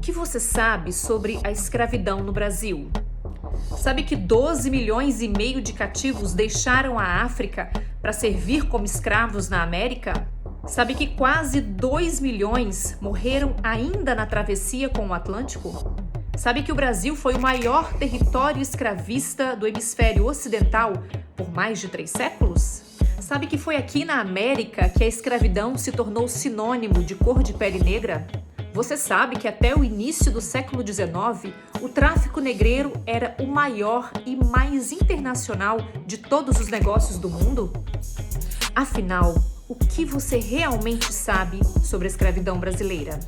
que você sabe sobre a escravidão no Brasil? Sabe que 12 milhões e meio de cativos deixaram a África para servir como escravos na América? Sabe que quase 2 milhões morreram ainda na travessia com o Atlântico? Sabe que o Brasil foi o maior território escravista do hemisfério ocidental por mais de 3 séculos? Sabe que foi aqui na América que a escravidão se tornou sinônimo de cor de pele negra? Você sabe que até o início do século XIX, o tráfico negreiro era o maior e mais internacional de todos os negócios do mundo? Afinal, o que você realmente sabe sobre a escravidão brasileira?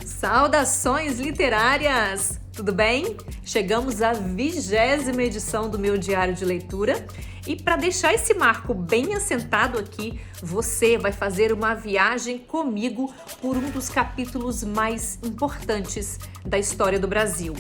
Saudações literárias! Tudo bem? Chegamos à 20ª edição do meu diário de leitura e para deixar esse marco bem assentado aqui, você vai fazer uma viagem comigo por um dos capítulos mais importantes da história do Brasil,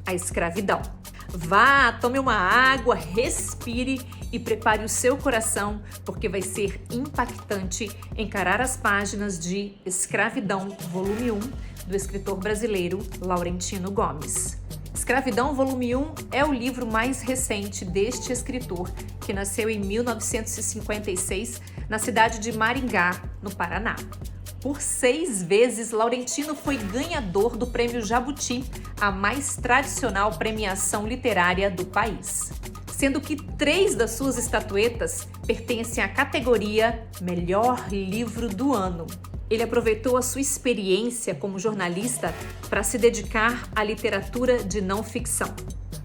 a escravidão. Vá, tome uma água, respire e prepare o seu coração, porque vai ser impactante encarar as páginas de Escravidão, volume 1, do escritor brasileiro Laurentino Gomes. Escravidão, volume 1 é o livro mais recente deste escritor, que nasceu em 1956 na cidade de Maringá, no Paraná. Por 6 vezes, Laurentino foi ganhador do Prêmio Jabuti, a mais tradicional premiação literária do país, sendo que 3 das suas estatuetas pertencem à categoria Melhor Livro do Ano. Ele aproveitou a sua experiência como jornalista para se dedicar à literatura de não ficção.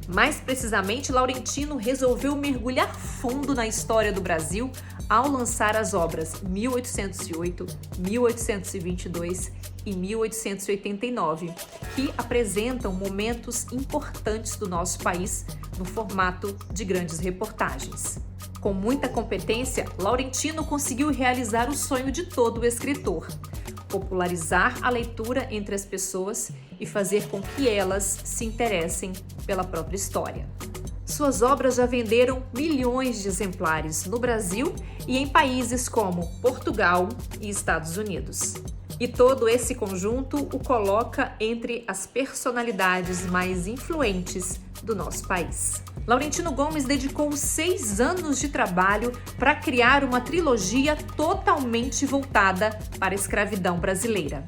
Mais precisamente, Laurentino resolveu mergulhar fundo na história do Brasil ao lançar as obras 1808, 1822 e 1889, que apresentam momentos importantes do nosso país no formato de grandes reportagens. Com muita competência, Laurentino conseguiu realizar o sonho de todo escritor: popularizar a leitura entre as pessoas e fazer com que elas se interessem pela própria história. Suas obras já venderam milhões de exemplares no Brasil e em países como Portugal e Estados Unidos. E todo esse conjunto o coloca entre as personalidades mais influentes do nosso país. Laurentino Gomes dedicou 6 anos de trabalho para criar uma trilogia totalmente voltada para a escravidão brasileira.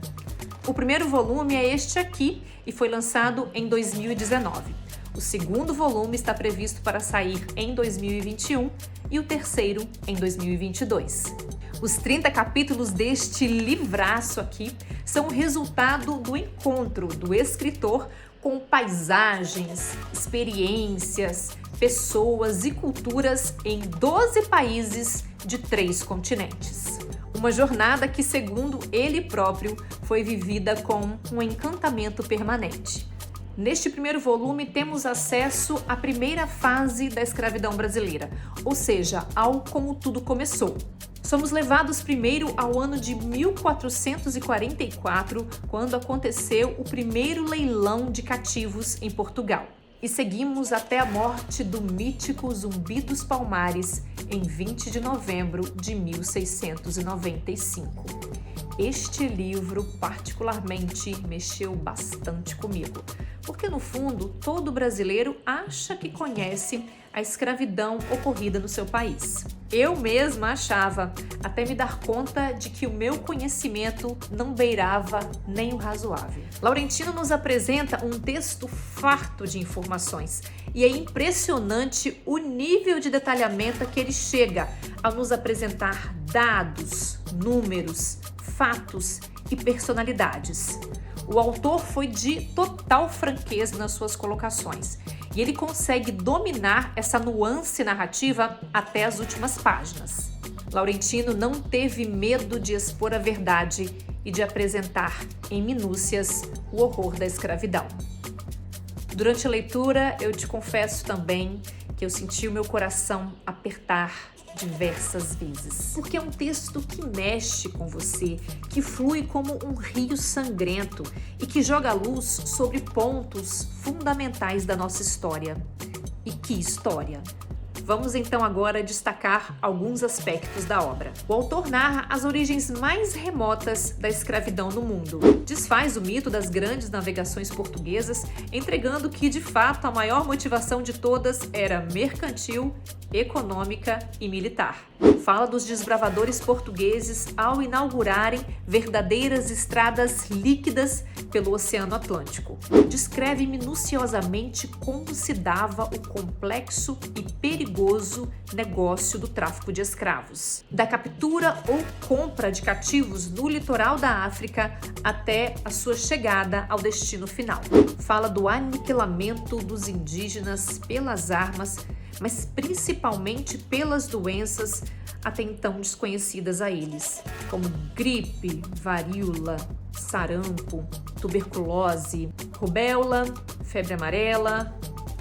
O primeiro volume é este aqui e foi lançado em 2019. O segundo volume está previsto para sair em 2021 e o terceiro em 2022. Os 30 capítulos deste livraço aqui são o resultado do encontro do escritor com paisagens, experiências, pessoas e culturas em 12 países de 3 continentes. Uma jornada que, segundo ele próprio, foi vivida com um encantamento permanente. Neste primeiro volume, temos acesso à primeira fase da escravidão brasileira, ou seja, ao como tudo começou. Somos levados primeiro ao ano de 1444, quando aconteceu o primeiro leilão de cativos em Portugal. E seguimos até a morte do mítico Zumbi dos Palmares, em 20 de novembro de 1695. Este livro, particularmente, mexeu bastante comigo, porque, no fundo, todo brasileiro acha que conhece a escravidão ocorrida no seu país. Eu mesma achava, até me dar conta de que o meu conhecimento não beirava nem o razoável. Laurentino nos apresenta um texto farto de informações e é impressionante o nível de detalhamento a que ele chega ao nos apresentar dados, números, fatos e personalidades. O autor foi de total franqueza nas suas colocações e ele consegue dominar essa nuance narrativa até as últimas páginas. Laurentino não teve medo de expor a verdade e de apresentar em minúcias o horror da escravidão. Durante a leitura, eu te confesso também que eu senti o meu coração apertar diversas vezes, porque é um texto que mexe com você, que flui como um rio sangrento e que joga luz sobre pontos fundamentais da nossa história. E que história! Vamos então agora destacar alguns aspectos da obra. O autor narra as origens mais remotas da escravidão no mundo. Desfaz o mito das grandes navegações portuguesas, entregando que, de fato, a maior motivação de todas era mercantil, econômica e militar. Fala dos desbravadores portugueses ao inaugurarem verdadeiras estradas líquidas pelo Oceano Atlântico. Descreve minuciosamente como se dava o complexo e perigoso negócio do tráfico de escravos, da captura ou compra de cativos no litoral da África até a sua chegada ao destino final. Fala do aniquilamento dos indígenas pelas armas, mas principalmente pelas doenças até então desconhecidas a eles, como gripe, varíola, sarampo, tuberculose, rubéola, febre amarela,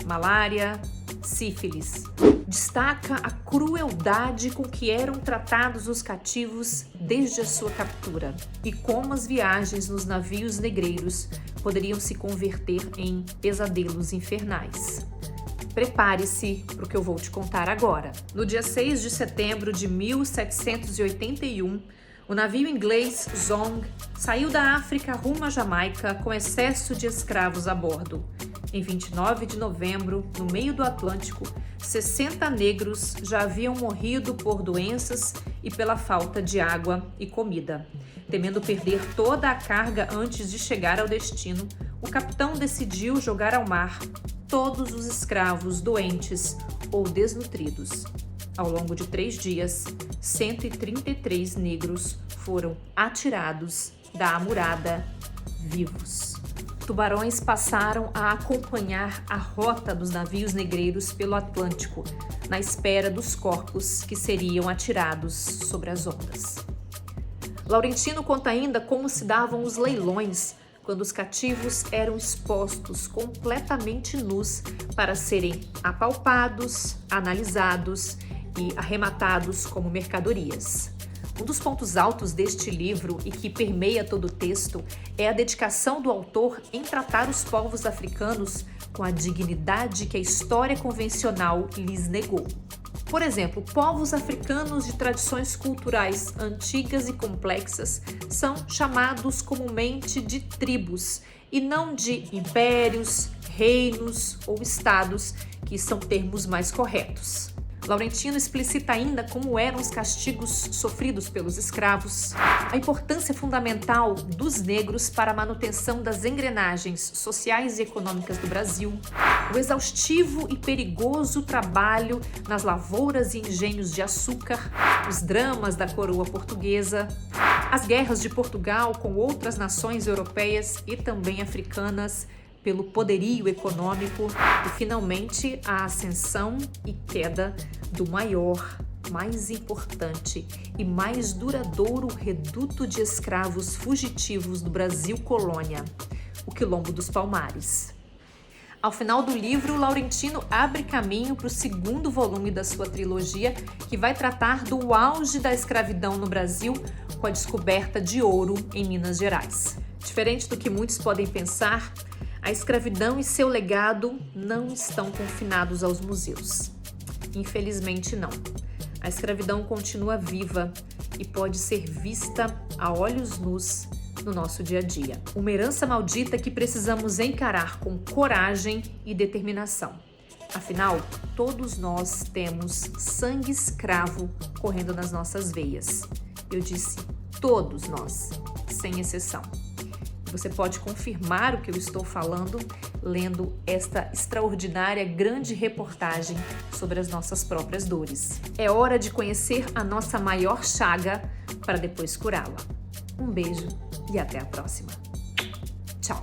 malária, sífilis. Destaca a crueldade com que eram tratados os cativos desde a sua captura e como as viagens nos navios negreiros poderiam se converter em pesadelos infernais. Prepare-se para o que eu vou te contar agora. No dia 6 de setembro de 1781, o navio inglês Zong saiu da África rumo à Jamaica com excesso de escravos a bordo. Em 29 de novembro, no meio do Atlântico, 60 negros já haviam morrido por doenças e pela falta de água e comida. Temendo perder toda a carga antes de chegar ao destino, o capitão decidiu jogar ao mar todos os escravos doentes ou desnutridos. Ao longo de 3 dias, 133 negros foram atirados da amurada vivos. Tubarões passaram a acompanhar a rota dos navios negreiros pelo Atlântico, na espera dos corpos que seriam atirados sobre as ondas. Laurentino conta ainda como se davam os leilões, quando os cativos eram expostos completamente nus para serem apalpados, analisados e arrematados como mercadorias. Um dos pontos altos deste livro e que permeia todo o texto é a dedicação do autor em tratar os povos africanos com a dignidade que a história convencional lhes negou. Por exemplo, povos africanos de tradições culturais antigas e complexas são chamados comumente de tribos e não de impérios, reinos ou estados, que são termos mais corretos. Laurentino explicita ainda como eram os castigos sofridos pelos escravos, a importância fundamental dos negros para a manutenção das engrenagens sociais e econômicas do Brasil, o exaustivo e perigoso trabalho nas lavouras e engenhos de açúcar, os dramas da coroa portuguesa, as guerras de Portugal com outras nações europeias e também africanas, pelo poderio econômico e, finalmente, a ascensão e queda do maior, mais importante e mais duradouro reduto de escravos fugitivos do Brasil colônia, o Quilombo dos Palmares. Ao final do livro, Laurentino abre caminho para o segundo volume da sua trilogia, que vai tratar do auge da escravidão no Brasil com a descoberta de ouro em Minas Gerais. Diferente do que muitos podem pensar, a escravidão e seu legado não estão confinados aos museus. Infelizmente, não. A escravidão continua viva e pode ser vista a olhos nus no nosso dia a dia. Uma herança maldita que precisamos encarar com coragem e determinação. Afinal, todos nós temos sangue escravo correndo nas nossas veias. Eu disse todos nós, sem exceção. Você pode confirmar o que eu estou falando lendo esta extraordinária grande reportagem sobre as nossas próprias dores. É hora de conhecer a nossa maior chaga para depois curá-la. Um beijo e até a próxima. Tchau!